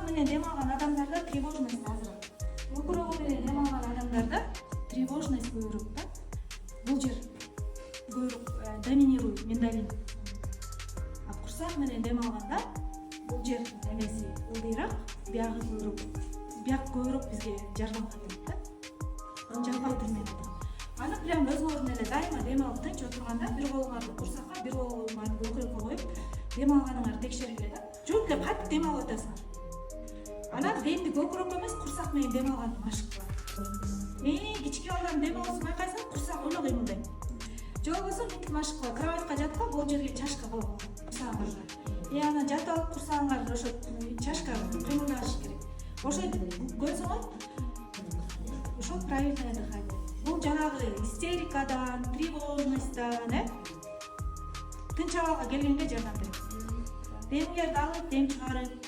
менен дем алган адамдарда тревожность азыраак. Көкүрөгү менен дем алган адамдарда тревожность көбүрөөк да. Бул жер көбүрөөк доминирует миндалин. Курсак менен дем алганда бул жер эмеси ылдыйраак, биягы көбүрөөк бизге жардам берет да. Жалпак тил менен. Аны прям өзүңөр эле дайыма дем алып тынч отурганда бир колуңарды курсакка, бир колуңарды көкүрөккө коюп дем алганыңарды текшергиле да. Жөн эле катып дем алып атасыңар. Анан демди көкүрөккө эмес, курсак менен дем алганды машык кылат. Кичике балдардын дем алуусун байкайсаң, курсак эле кыймылдайт. Же болбосо мынтип машык кылат. Кроватька жаткан, бул жерге чашка коюп курсагыңарга. Анан жатып алып курсагыңарды ошо чашка кыймылдашы керек. Ошентип көрсөңөр, ошол правильное дыхание. Бул жанагы истерикадан, тревожностьтан, тынч абалга келгенге жардам берет. Демиңерди алып, дем чыгарып,